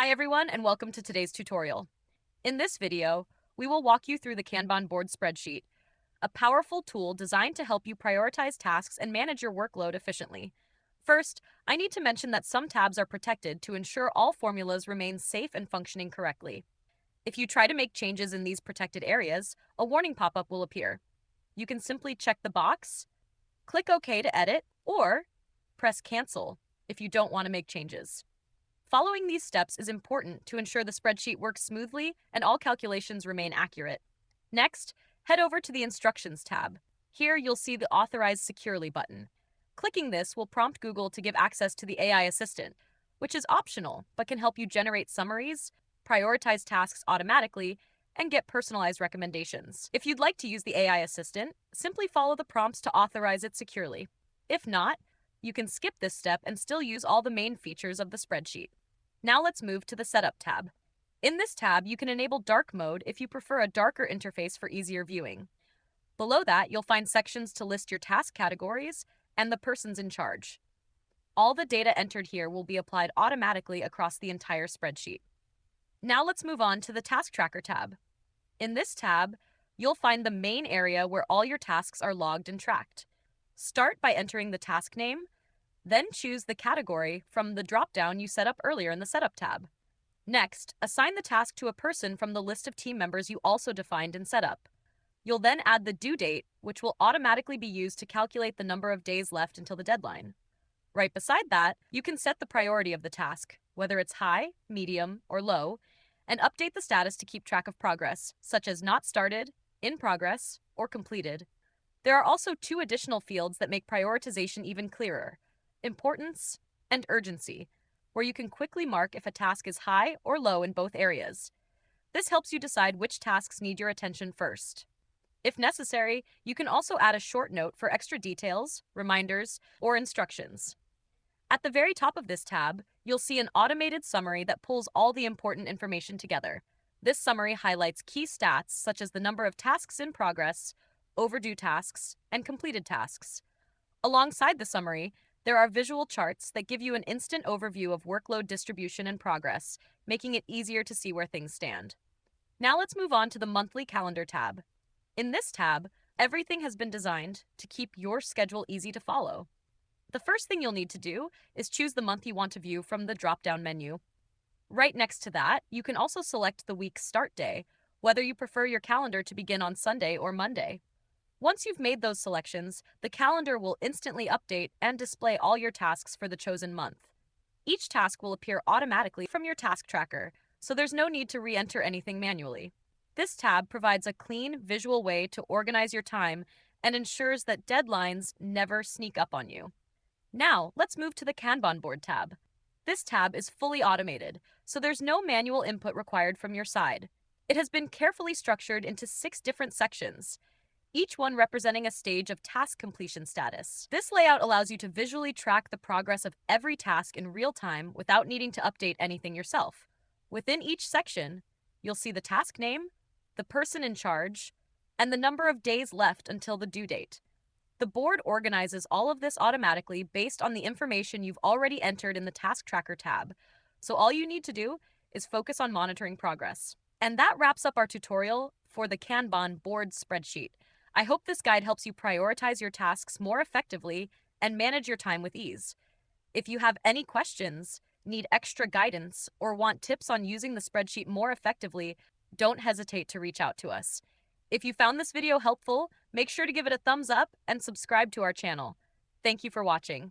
Hi everyone and welcome to today's tutorial. In this video, we will walk you through the Kanban Board spreadsheet, a powerful tool designed to help you prioritize tasks and manage your workload efficiently. First, I need to mention that some tabs are protected to ensure all formulas remain safe and functioning correctly. If you try to make changes in these protected areas, a warning pop-up will appear. You can simply check the box, click OK to edit, or press Cancel if you don't want to make changes. Following these steps is important to ensure the spreadsheet works smoothly and all calculations remain accurate. Next, head over to the Instructions tab. Here you'll see the Authorize Securely button. Clicking this will prompt Google to give access to the AI assistant, which is optional but can help you generate summaries, prioritize tasks automatically, and get personalized recommendations. If you'd like to use the AI assistant, simply follow the prompts to authorize it securely. If not, you can skip this step and still use all the main features of the spreadsheet. Now let's move to the Setup tab. In this tab, you can enable dark mode if you prefer a darker interface for easier viewing. Below that, you'll find sections to list your task categories and the persons in charge. All the data entered here will be applied automatically across the entire spreadsheet. Now let's move on to the Task Tracker tab. In this tab, you'll find the main area where all your tasks are logged and tracked. Start by entering the task name, then choose the category from the drop-down you set up earlier in the Setup tab. Next, assign the task to a person from the list of team members you also defined in Setup. You'll then add the due date, which will automatically be used to calculate the number of days left until the deadline. Right beside that, you can set the priority of the task, whether it's high, medium, or low, and update the status to keep track of progress, such as not started, in progress, or completed. There are also two additional fields that make prioritization even clearer: importance and urgency, where you can quickly mark if a task is high or low in both areas. This helps you decide which tasks need your attention first. If necessary, you can also add a short note for extra details, reminders, or instructions. At the very top of this tab, you'll see an automated summary that pulls all the important information together. This summary highlights key stats such as the number of tasks in progress, overdue tasks, and completed tasks. Alongside the summary, there are visual charts that give you an instant overview of workload distribution and progress, making it easier to see where things stand. Now let's move on to the Monthly Calendar tab. In this tab, everything has been designed to keep your schedule easy to follow. The first thing you'll need to do is choose the month you want to view from the drop-down menu. Right next to that, you can also select the week's start day, whether you prefer your calendar to begin on Sunday or Monday. Once you've made those selections, the calendar will instantly update and display all your tasks for the chosen month. Each task will appear automatically from your task tracker, so there's no need to re-enter anything manually. This tab provides a clean, visual way to organize your time and ensures that deadlines never sneak up on you. Now, let's move to the Kanban Board tab. This tab is fully automated, so there's no manual input required from your side. It has been carefully structured into 6 different sections, each one representing a stage of task completion status. This layout allows you to visually track the progress of every task in real time without needing to update anything yourself. Within each section, you'll see the task name, the person in charge, and the number of days left until the due date. The board organizes all of this automatically based on the information you've already entered in the Task Tracker tab, so all you need to do is focus on monitoring progress. And that wraps up our tutorial for the Kanban Board spreadsheet. I hope this guide helps you prioritize your tasks more effectively and manage your time with ease. If you have any questions, need extra guidance, or want tips on using the spreadsheet more effectively, don't hesitate to reach out to us. If you found this video helpful, make sure to give it a thumbs up and subscribe to our channel. Thank you for watching.